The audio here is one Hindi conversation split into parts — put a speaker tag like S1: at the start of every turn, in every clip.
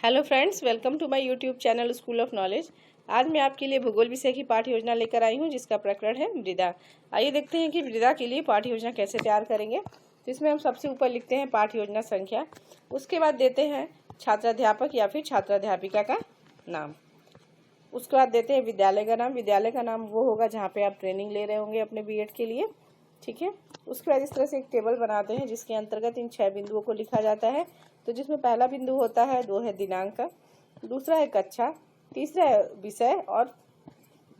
S1: Hello friends, welcome to my YouTube channel School of Knowledge. आज मैं आपके लिए भूगोल विषय की पाठ्य योजना लेकर आई हूं, जिसका प्रकरण है मृदा। आइए देखते हैं कि मृदा के लिए पाठ्य योजना कैसे तैयार करेंगे। तो इसमें हम सबसे ऊपर लिखते हैं पाठ्य योजना संख्या, उसके बाद देते हैं छात्राध्यापक या फिर छात्राध्यापिका का नाम, उसके बाद देते हैं विद्यालय का नाम। विद्यालय का नाम वो होगा जहाँ पे आप ट्रेनिंग ले रहे होंगे अपने बीएड के लिए, ठीक है। उसके बाद इस तरह से एक टेबल बनाते हैं जिसके अंतर्गत इन 6 बिंदुओं को लिखा जाता है। तो जिसमें पहला बिंदु होता है, वो है दिनांक का, दूसरा है कक्षा, तीसरा है विषय और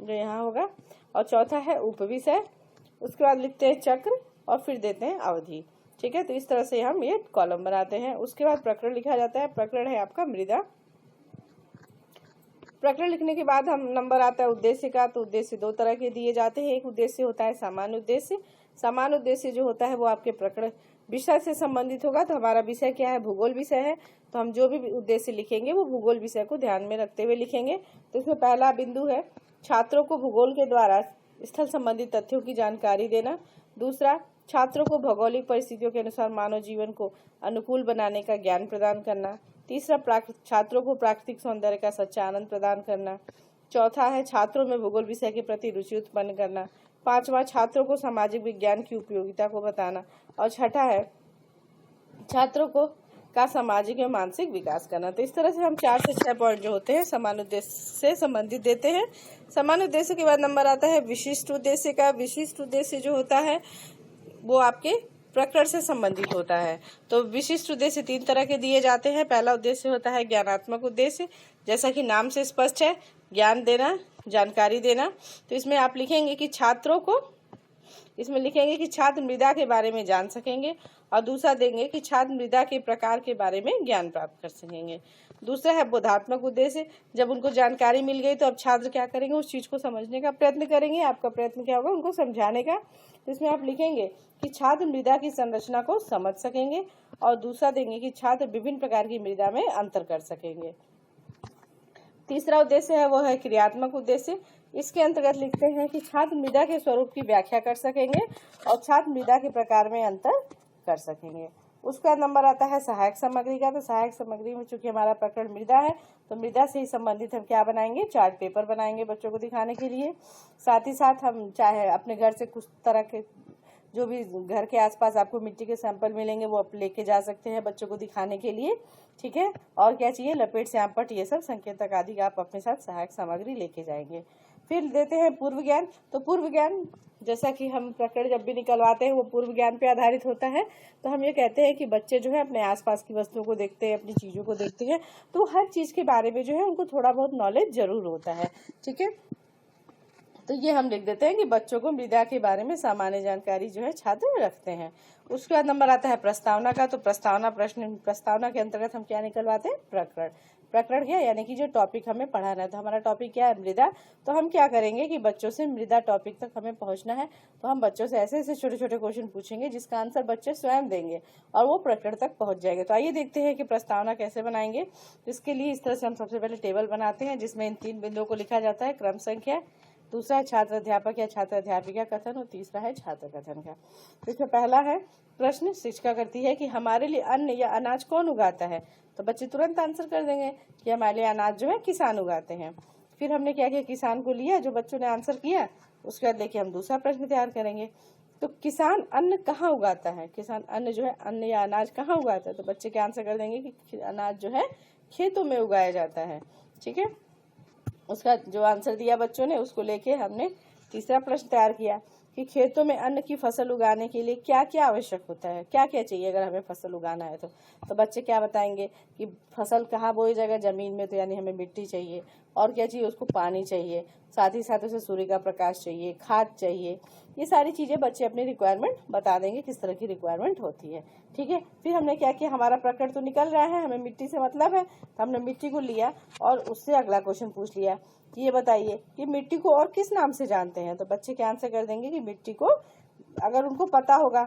S1: जो यहाँ होगा, और चौथा है उपविषय। उसके बाद लिखते हैं चक्र और फिर देते हैं अवधि, ठीक है। तो इस तरह से हम ये कॉलम बनाते हैं। उसके बाद प्रकरण लिखा जाता है। प्रकरण है आपका मृदा। प्रकरण लिखने के बाद हम नंबर आता है उद्देश्य का। तो उद्देश्य दो तरह के दिए जाते हैं। एक उद्देश्य होता है सामान्य उद्देश्य। सामान्य उद्देश्य जो होता है वो आपके प्रकरण विषय से संबंधित होगा। तो हमारा विषय क्या है? भूगोल विषय है। तो हम जो भी उद्देश्य लिखेंगे वो भूगोल विषय को ध्यान में रखते हुए लिखेंगे। तो इसमें पहला बिंदु है छात्रों को भूगोल के द्वारा स्थल संबंधी तथ्यों की जानकारी देना। दूसरा, छात्रों को भौगोलिक परिस्थितियों के अनुसार मानव जीवन को अनुकूल बनाने का ज्ञान प्रदान करना। तीसरा, छात्रों को प्राकृतिक सौंदर्य का सच्चा आनंद प्रदान करना। चौथा है छात्रों में भूगोल विषय के प्रति रुचि उत्पन्न करना। पांचवा, छात्रों को सामाजिक विज्ञान की उपयोगिता को बताना। और छठा है छात्रों को का सामाजिक एवं मानसिक विकास करना। तो इस तरह से हम 4 से 6 पॉइंट जो होते हैं समान उद्देश्य से संबंधित देते हैं। समान उद्देश्य के बाद नंबर आता है विशिष्ट उद्देश्य का। विशिष्ट उद्देश्य जो होता है वो आपके प्रकरण से संबंधित होता है। तो विशिष्ट उद्देश्य 3 तरह के दिए जाते हैं। पहला उद्देश्य होता है ज्ञानात्मक उद्देश्य, जैसा कि नाम से स्पष्ट है, ज्ञान देना, जानकारी देना। तो इसमें आप लिखेंगे कि छात्रों को, इसमें लिखेंगे कि छात्र मृदा के बारे में जान सकेंगे। और दूसरा देंगे कि छात्र मृदा के प्रकार के बारे में ज्ञान प्राप्त कर सकेंगे। दूसरा है बोधात्मक उद्देश्य। जब उनको जानकारी मिल गई तो अब छात्र क्या करेंगे? उस चीज को समझने का प्रयत्न करेंगे। आपका प्रयत्न क्या होगा? उनको समझाने का। तो इसमें आप लिखेंगे कि छात्र मृदा की संरचना को समझ सकेंगे। और दूसरा देंगे कि छात्र विभिन्न प्रकार की मृदा में अंतर कर सकेंगे। तीसरा उद्देश्य है वो है क्रियात्मक उद्देश्य। इसके अंतर्गत लिखते हैं कि छात्र मृदा के स्वरूप की व्याख्या कर सकेंगे और छात्र मृदा के प्रकार में अंतर कर सकेंगे। उसका नंबर आता है सहायक सामग्री का। तो सहायक सामग्री में चूंकि हमारा प्रकरण मृदा है तो मृदा से ही संबंधित हम क्या बनाएंगे? चार्ट पेपर बनाएंगे बच्चों को दिखाने के लिए। साथ ही साथ हम चाहे अपने घर से कुछ तरह के जो भी घर के आसपास आपको मिट्टी के सैंपल मिलेंगे वो आप लेके जा सकते हैं बच्चों को दिखाने के लिए, ठीक है। और क्या चाहिए? लपेट, श्यामपट्ट, ये सब संकेतक आदि का आप अपने साथ सहायक सामग्री लेके जाएंगे। फिर देते हैं पूर्व ज्ञान। तो पूर्व ज्ञान जैसा कि हम प्रकरण जब भी निकलवाते हैं वो पूर्व ज्ञान पे आधारित होता है। तो हम ये कहते हैं कि बच्चे जो है अपने आसपास की वस्तुओं को देखते हैं, अपनी चीजों को देखते हैं, तो हर चीज के बारे में जो है उनको थोड़ा बहुत नॉलेज जरूर होता है, ठीक है। तो ये हम लिख देते हैं कि बच्चों को मृदा के बारे में सामान्य जानकारी जो है छात्र रखते हैं। उसके बाद नंबर आता है प्रस्तावना का। तो प्रस्तावना प्रश्न, प्रस्तावना के अंतर्गत हम क्या निकलवाते हैं? प्रकरण। प्रकरण क्या? यानी कि जो टॉपिक हमें पढ़ाना है। तो हमारा टॉपिक क्या है? मृदा। तो हम क्या करेंगे कि बच्चों से मृदा टॉपिक तक हमें पहुंचना है। तो हम बच्चों से ऐसे ऐसे छोटे छोटे क्वेश्चन पूछेंगे जिसका आंसर बच्चे स्वयं देंगे और वो प्रकरण तक पहुंच जाएंगे। तो आइए देखते हैं कि प्रस्तावना कैसे बनाएंगे। इसके लिए इस तरह से हम सबसे पहले टेबल बनाते हैं जिसमें इन 3 बिंदुओं को लिखा जाता है, क्रम संख्या, दूसरा है छात्र अध्यापक या छात्र अध्यापिका कथन और तीसरा है छात्र कथन का। तो इसमें पहला है प्रश्न, शिक्षिका करती है कि हमारे लिए अन्न या अनाज कौन उगाता है? तो बच्चे तुरंत आंसर कर देंगे कि हमारे लिए अनाज जो है किसान उगाते हैं। फिर हमने क्या किया? किसान को लिया, जो बच्चों ने आंसर किया उसके बाद लेके हम दूसरा प्रश्न तैयार करेंगे। तो किसान अन्न कहाँ उगाता है? किसान अन्न जो है, अन्न या अनाज कहाँ उगाता है? तो बच्चे क्या आंसर कर देंगे कि अनाज जो है खेतों में उगाया जाता है, ठीक है। उसका जो आंसर दिया बच्चों ने उसको लेके हमने तीसरा प्रश्न तैयार किया कि खेतों में अन्न की फसल उगाने के लिए क्या क्या आवश्यक होता है, क्या क्या चाहिए अगर हमें फसल उगाना है। तो बच्चे क्या बताएंगे कि फसल कहाँ बोई जाएगा? जमीन में। तो यानी हमें मिट्टी चाहिए और क्या चाहिए? उसको पानी चाहिए, साथ ही साथ उसे सूर्य का प्रकाश चाहिए, खाद चाहिए। ये सारी चीजें बच्चे अपनी रिक्वायरमेंट बता देंगे किस तरह की रिक्वायरमेंट होती है, ठीक है। फिर हमने क्या किया? हमारा प्रकरण तो निकल रहा है, हमें मिट्टी से मतलब है, तो हमने मिट्टी को लिया और उससे अगला क्वेश्चन पूछ लिया कि ये बताइए कि मिट्टी को और किस नाम से जानते हैं। तो बच्चे क्या आंसर कर देंगे कि मिट्टी को, अगर उनको पता होगा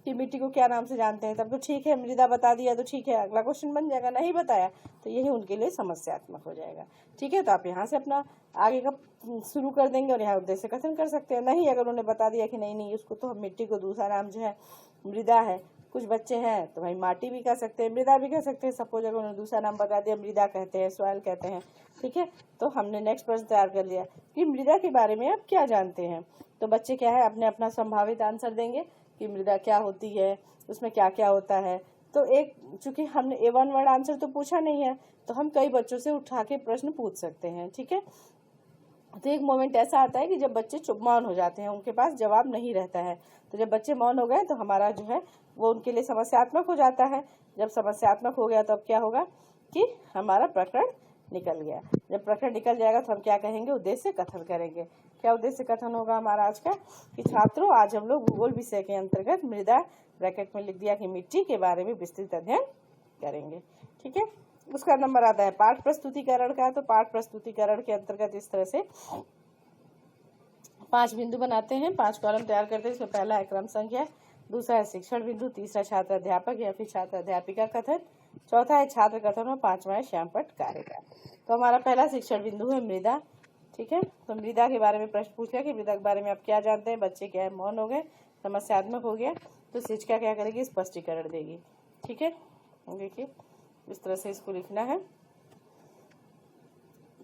S1: कि मिट्टी को क्या नाम से जानते हैं तब तो ठीक है, मृदा बता दिया तो ठीक है, अगला क्वेश्चन बन जाएगा। नहीं बताया तो यही उनके लिए समस्यात्मक हो जाएगा, ठीक है। तो आप यहाँ से अपना आगे का शुरू कर देंगे और यहाँ उद्देश्य कथन कर सकते हैं। नहीं, अगर उन्हें बता दिया कि नहीं नहीं उसको तो हम मिट्टी को दूसरा नाम जो है मृदा है, कुछ बच्चे हैं तो भाई माटी भी कह सकते हैं, मृदा भी कह सकते हैं। सपोज अगर उन्होंने दूसरा नाम बता दिया, मृदा कहते हैं, सॉइल कहते हैं, ठीक है। तो हमने नेक्स्ट प्रश्न तैयार कर लिया कि मृदा के बारे में आप क्या जानते हैं। तो बच्चे क्या है अपने अपना संभावित आंसर देंगे कि मृदा क्या होती है, उसमें क्या क्या होता है। तो एक चूंकि हमने ए वन वर्ड आंसर तो पूछा नहीं है, तो हम कई बच्चों से उठा के प्रश्न पूछ सकते हैं, ठीक है। तो एक मोमेंट ऐसा आता है कि जब बच्चे चुप मौन हो जाते हैं, उनके पास जवाब नहीं रहता है। तो जब बच्चे मौन हो गए तो हमारा जो है वो उनके लिए समस्यात्मक हो जाता है। जब समस्यात्मक हो गया तो अब क्या होगा कि हमारा प्रकरण निकल गया। जब प्रकरण निकल जाएगा तो हम क्या कहेंगे, उद्देश्य कथन करेंगे। क्या उद्देश्य कथन होगा हमारा आज का कि छात्रों आज हम लोग भूगोल विषय के अंतर्गत मृदा, ब्रैकेट में लिख दिया कि मिट्टी के बारे में विस्तृत अध्ययन करेंगे, ठीक है। उसका नंबर आता है पाठ प्रस्तुतिकरण का। तो पाठ प्रस्तुतिकरण के अंतर्गत इस तरह से 5 बिंदु बनाते हैं, 5 कॉलम तैयार करते हैं। इसमें पहला है क्रम संख्या, दूसरा है शिक्षण बिंदु, तीसरा छात्र अध्यापक या फिर छात्र अध्यापिका कथन, चौथा है छात्र कथन और पांचवा है श्यामपट्ट कार्य का। तो हमारा पहला शिक्षण बिंदु है मृदा, ठीक है। तो मृदा के बारे में प्रश्न पूछ लिया कि मृदा के बारे में आप क्या जानते हैं। बच्चे क्या है मौन हो गए, समस्यात्मक हो गया। तो शिक्षिका क्या करेगी, स्पष्टीकरण देगी, ठीक है। देखिए इस तरह से इसको लिखना है।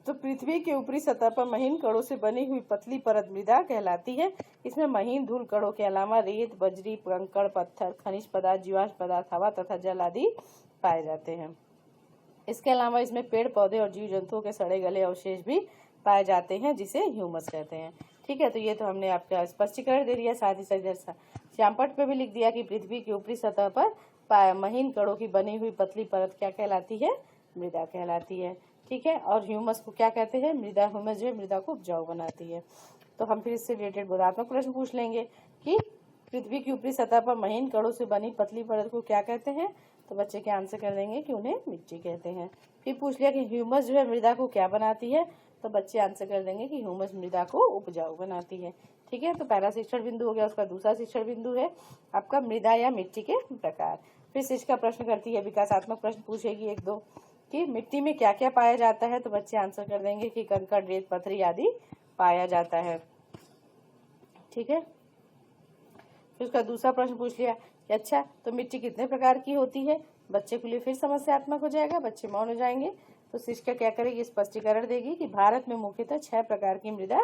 S1: तो पृथ्वी के ऊपरी सतह पर महीन कणों से बनी हुई पतली परत मृदा कहलाती है। इसमें महीन धूल कणों के अलावा रेत, बजरी, कंकड़, पत्थर, खनिज पदार्थ, जीवाश्म पदार्थ, हवा तथा जल आदि पाए जाते हैं। इसके अलावा इसमें पेड़ पौधे और जीव जंतुओं के सड़े गले अवशेष भी पाए जाते हैं, जिसे ह्यूमस कहते हैं, ठीक है। तो ये तो हमने आपका स्पष्टीकरण दे दिया। साथ ही साथ श्यामपट्ट पे भी लिख दिया कि पृथ्वी की ऊपरी सतह पर महीन कणों की बनी हुई पतली परत क्या कहलाती है, मृदा कहलाती है, ठीक है। और ह्यूमस को क्या कहते हैं, मृदा, ह्यूमस जो है मृदा को उपजाऊ बनाती है। तो हम फिर इससे रिलेटेड बोधात्मक प्रश्न पूछ लेंगे कि पृथ्वी की ऊपरी सतह पर महीन कणों से बनी पतली परत को क्या कहते हैं। तो बच्चे क्या आंसर कर देंगे कि उन्हें मिट्टी कहते हैं। फिर पूछ लिया कि ह्यूमस जो है मृदा को क्या बनाती है। तो बच्चे आंसर कर देंगे कि ह्यूमस मृदा को उपजाऊ बनाती है, ठीक है। तो पहला शिक्षण बिंदु हो गया। उसका दूसरा शिक्षण बिंदु है आपका मृदा या मिट्टी के प्रकार। फिर शिक्षिका प्रश्न करती है, विकासात्मक प्रश्न पूछेगी 1-2 कि मिट्टी में क्या क्या पाया जाता है। तो बच्चे आंसर कर देंगे कि कंकड़, रेत, पत्थरी आदि पाया जाता है, ठीक है। फिर उसका दूसरा प्रश्न पूछ लिया कि अच्छा तो मिट्टी कितने प्रकार की होती है। बच्चे के लिए फिर समस्यात्मक हो जाएगा, बच्चे मौन हो जाएंगे। तो शिक्षिका क्या करेगी, स्पष्टीकरण देगी कि भारत में मुख्यतः 6 प्रकार की मृदा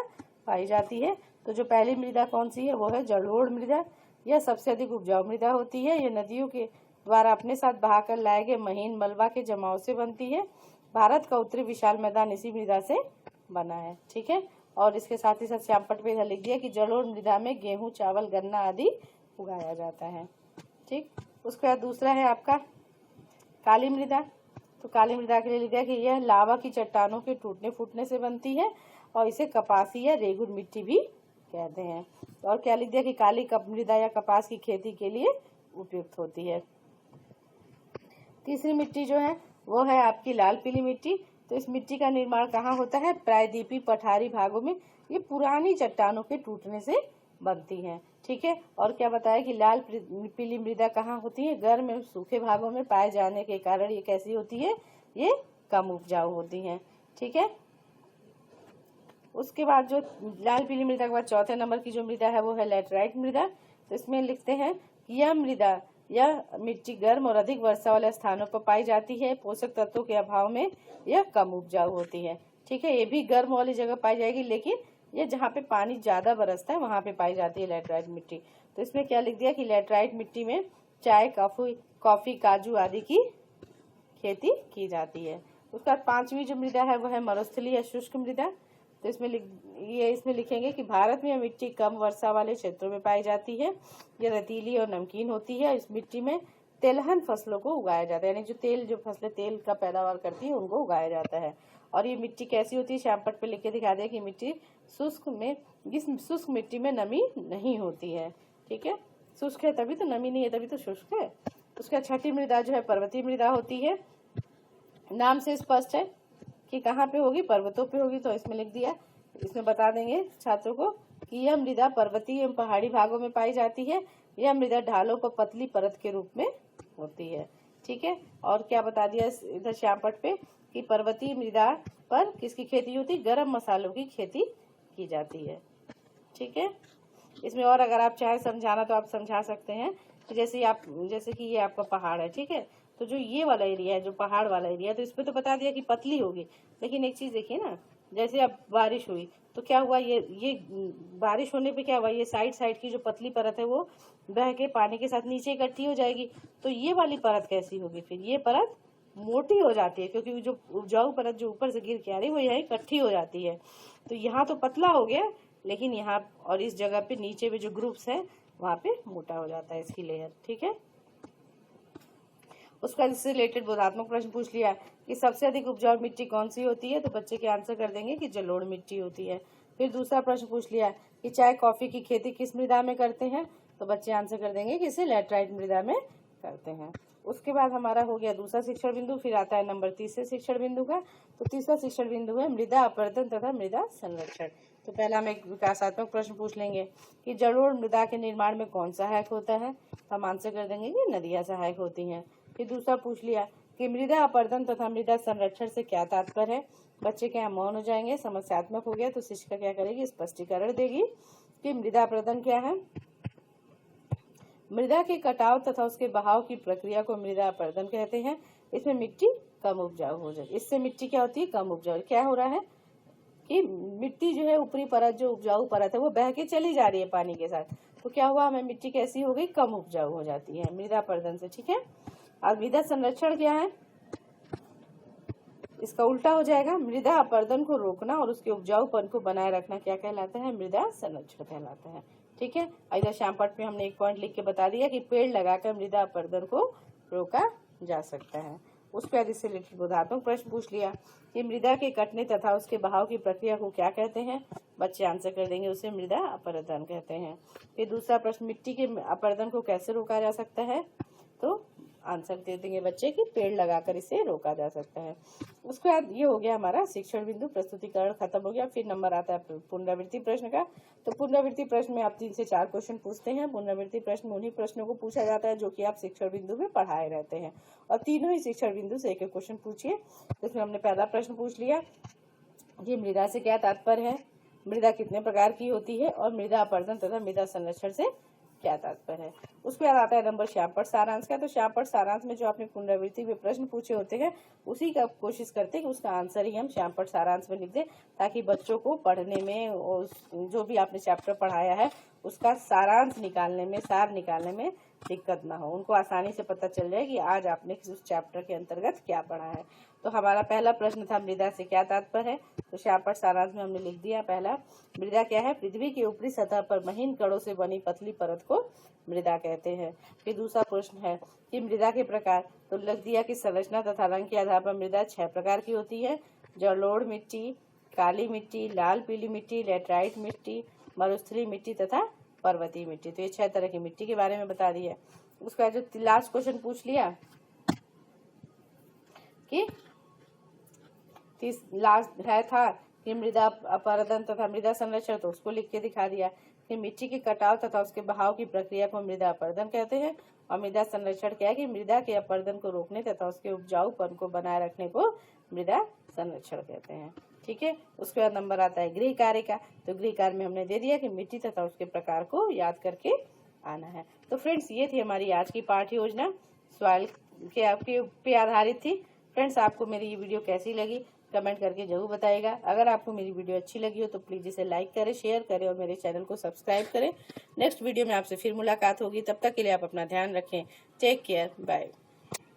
S1: पाई जाती है। तो जो पहली मृदा कौन सी है, वो है जलोढ़ मृदा। यह सबसे अधिक उपजाऊ मृदा होती है। यह नदियों के द्वारा अपने साथ बहाकर लाए गए महीन मलबा के जमाव से बनती है। भारत का उत्तरी विशाल मैदान इसी मृदा से बना है, ठीक है। और इसके साथ ही साथ श्यामपट्ट पे लिख दिया कि जलोढ़ मृदा में गेहूं, चावल, गन्ना आदि उगाया जाता है, ठीक। उसके बाद दूसरा है आपका काली मृदा। तो काली मृदा के लिए लिख दिया कि यह लावा की चट्टानों के टूटने फूटने से बनती है और इसे कपासी या रेगुर मिट्टी भी कहते हैं। और क्या लिख दिया कि काली मृदा या कपास की खेती के लिए उपयुक्त होती है। तीसरी मिट्टी जो है वो है आपकी लाल पीली मिट्टी। तो इस मिट्टी का निर्माण कहाँ होता है, प्रायद्वीपीय पठारी भागों में। ये पुरानी चट्टानों के टूटने से बनती है, ठीक है। और क्या बताया कि लाल पीली मृदा कहाँ होती है, गर्म एवं सूखे भागों में पाए जाने के कारण ये कैसी होती है, ये कम उपजाऊ होती है, ठीक है। उसके बाद जो लाल पीली मृदा के बाद चौथे नंबर की जो मृदा है वो है लैटराइट मृदा। तो इसमें लिखते हैं कि यह मृदा यह मिट्टी गर्म और अधिक वर्षा वाले स्थानों पर पाई जाती है। पोषक तत्वों के अभाव में यह कम उपजाऊ होती है, ठीक है। ये भी गर्म वाली जगह पाई जाएगी, लेकिन ये जहाँ पे पानी ज्यादा बरसता है वहां पे पाई जाती है लैटराइट मिट्टी। तो इसमें क्या लिख दिया कि लैटराइट मिट्टी में चाय, कॉफी, काजू आदि की खेती की जाती है। उसका 5वीं जो मृदा है वो है मरुस्थलीय या शुष्क मृदा। तो इसमें लिखेंगे कि भारत में मिट्टी कम वर्षा वाले क्षेत्रों में पाई जाती है। यह रेतीली और नमकीन होती है। इस मिट्टी में तेलहन फसलों को उगाया जाता है, यानी जो फसलें तेल का पैदावार करती है उनको उगाया जाता है। और ये मिट्टी कैसी होती है, श्यामपट्ट पे लिख के दिखा दिया कि मिट्टी शुष्क मिट्टी में नमी नहीं होती है, ठीक है। शुष्क है तभी तो नमी नहीं है, तभी तो शुष्क है। उसका 6ठी मृदा जो है पर्वतीय मृदा होती है। नाम से स्पष्ट है कि कहाँ पे होगी, पर्वतों पे होगी। तो इसमें लिख दिया, इसमें बता देंगे छात्रों को कि यह मृदा पर्वतीय एवं पहाड़ी भागों में पाई जाती है। यह मृदा ढालों पर पतली परत के रूप में होती है, ठीक है। और क्या बता दिया इधर श्यामपट्ट पे कि पर्वतीय मृदा पर किसकी खेती होती है, गरम मसालों की खेती की जाती है, ठीक है। इसमें और अगर आप चाहे समझाना तो आप समझा सकते हैं। तो जैसे कि ये आपका पहाड़ है, ठीक है, तो जो ये वाला एरिया है, जो पहाड़ वाला एरिया, तो इस पे तो बता दिया कि पतली होगी, लेकिन एक चीज देखिए ना, जैसे अब बारिश हुई तो क्या हुआ, ये बारिश होने पे क्या हुआ, ये साइड साइड की जो पतली परत है वो बह के पानी के साथ नीचे इकट्ठी हो जाएगी। तो ये वाली परत कैसी होगी, फिर ये परत मोटी हो जाती है, क्योंकि जो उपजाऊ परत जो ऊपर से गिर के आ रही है वो यहाँ इकट्ठी हो जाती है। तो यहाँ तो पतला हो गया, लेकिन यहाँ और इस जगह पे नीचे में जो ग्रुप्स है वहाँ पे मोटा हो जाता है इसकी लेयर, ठीक है। उसका इससे रिलेटेड बोधात्मक प्रश्न पूछ लिया कि सबसे अधिक उपजाऊ मिट्टी कौन सी होती है, तो बच्चे के आंसर कर देंगे कि जलोढ़ मिट्टी होती है। फिर दूसरा प्रश्न पूछ लिया कि चाय कॉफी की खेती किस मृदा में करते हैं, तो बच्चे आंसर कर देंगे कि इसे लैटराइट मृदा में करते हैं। उसके बाद हमारा हो गया दूसरा शिक्षण बिंदु, फिर आता है नंबर तीसरे शिक्षण बिंदु का। तो तीसरा शिक्षण बिंदु है मृदा अपरदन तथा मृदा संरक्षण। तो पहला हम एक विकासात्मक प्रश्न पूछ लेंगे कि जलोढ़ मृदा के निर्माण में कौन सहायक होता है, तो हम आंसर कर देंगे कि नदियां सहायक होती हैं। फिर दूसरा पूछ लिया कि मृदा अपरदन तथा मृदा संरक्षण से क्या तात्पर्य है, बच्चे क्या मौन हो जाएंगे, समस्यात्मक हो गया तो शिक्षिका क्या करेगी, स्पष्टीकरण देगी कि मृदा अपरदन क्या है। मृदा के कटाव तथा उसके बहाव की प्रक्रिया को मृदा अपरदन कहते हैं। इसमें मिट्टी कम उपजाऊ हो जाए, इससे मिट्टी क्या होती है, कम उपजाऊ। क्या हो रहा है कि मिट्टी जो है ऊपरी परत, जो उपजाऊ परत है वो बह के चली जा रही है पानी के साथ, तो क्या हुआ, हमें मिट्टी कैसी हो गई, कम उपजाऊ हो जाती है मृदा अपरदन से, ठीक है। और मृदा संरक्षण क्या है, इसका उल्टा हो जाएगा, मृदा अपरदन को रोकना और उसके उपजाऊपन को बनाए रखना क्या कहलाता है, मृदा संरक्षण कहलाता है, ठीक है। इधर श्यामपट्ट में हमने एक पॉइंट लिख के बता दिया कि पेड़ लगाकर मृदा अपरदन को रोका जा सकता है। उसके बाद इससे रिलेटेड बोधात्मक प्रश्न पूछ लिया कि मृदा के कटने तथा उसके बहाव की प्रक्रिया को क्या कहते हैं, बच्चे आंसर कर देंगे उसे मृदा अपरदन कहते हैं। फिर दूसरा प्रश्न, मिट्टी के अपरदन को कैसे रोका जा सकता है, तो आंसर दे देंगे बच्चे कि पेड़ लगाकर इसे रोका जा सकता है। उसके बाद ये हो गया हमारा शिक्षण बिंदु, प्रस्तुतिकरण खत्म हो गया। फिर नंबर आता है पुनरावृत्ति प्रश्न का। तो पुनरावृत्ति प्रश्न में आप 3 से 4 क्वेश्चन पूछते हैं। पुनरावृत्ति प्रश्न में उन्हीं प्रश्नों को पूछा जाता है जो कि आप शिक्षण बिंदु में पढ़ाए रहते हैं, और तीनों ही शिक्षण बिंदु से एक एक क्वेश्चन पूछिए। इसमें हमने पहला प्रश्न पूछ लिया कि मृदा से क्या तात्पर्य है, मृदा कितने प्रकार की होती है, और मृदा अपरदन तथा मृदा संरक्षण से क्या तात्पर्य है। उसके बाद आता है नंबर श्यामपट्ट सारांश का। तो श्यामपट्ट सारांश में जो आपने पुनरावृत्ति में प्रश्न पूछे होते हैं उसी का कोशिश करते हैं कि उसका आंसर ही हम श्यामपट्ट सारांश में लिख दें, ताकि बच्चों को पढ़ने में और जो भी आपने चैप्टर पढ़ाया है उसका सारांश निकालने में, सार निकालने में दिक्कत ना हो, उनको आसानी से पता चल जाए कि आज आपने उस चैप्टर के अंतर्गत क्या पढ़ा है। तो हमारा पहला प्रश्न था मृदा से क्या तात्पर्य है, तो श्यामपट्ट सारांश में हमने लिख दिया पहला, मृदा क्या है, पृथ्वी की ऊपरी सतह पर महीन कणों से बनी पतली परत को मृदा कहते हैं। फिर दूसरा प्रश्न है कि मृदा के प्रकार, तो लिख दिया कि संरचना तथा रंग के आधार पर मृदा 6 प्रकार की होती है, जलोढ़ मिट्टी, काली मिट्टी, लाल पीली मिट्टी, लैटराइट मिट्टी, मरुस्थलीय मिट्टी तथा पर्वतीय मिट्टी। तो ये 6 तरह की मिट्टी के बारे में बता दिया। उसका जो लास्ट क्वेश्चन पूछ लिया कि लास्ट है था कि मृदा अपरदन तथा मृदा संरक्षण, तो उसको लिख के दिखा दिया कि मिट्टी के कटाव तथा उसके बहाव की प्रक्रिया को मृदा अपरदन कहते हैं, और मृदा संरक्षण क्या है कि मृदा के अपरदन को रोकने तथा उसके उपजाऊपन को बनाए रखने को मृदा संरक्षण कहते हैं, ठीक है। उसके बाद नंबर आता है गृह कार्य का। तो गृह कार्य में हमने दे दिया कि मिट्टी तथा उसके प्रकार को याद करके आना है। तो फ्रेंड्स, ये थी हमारी आज की पाठ्य योजना, सवाल के आपके पे आधारित थी। फ्रेंड्स, आपको मेरी ये वीडियो कैसी लगी कमेंट करके जरूर बताइएगा। अगर आपको मेरी वीडियो अच्छी लगी हो तो प्लीज इसे लाइक करें, शेयर करें और मेरे चैनल को सब्सक्राइब करें। नेक्स्ट वीडियो में आपसे फिर मुलाकात होगी, तब तक के लिए आप अपना ध्यान रखें। Take care, bye.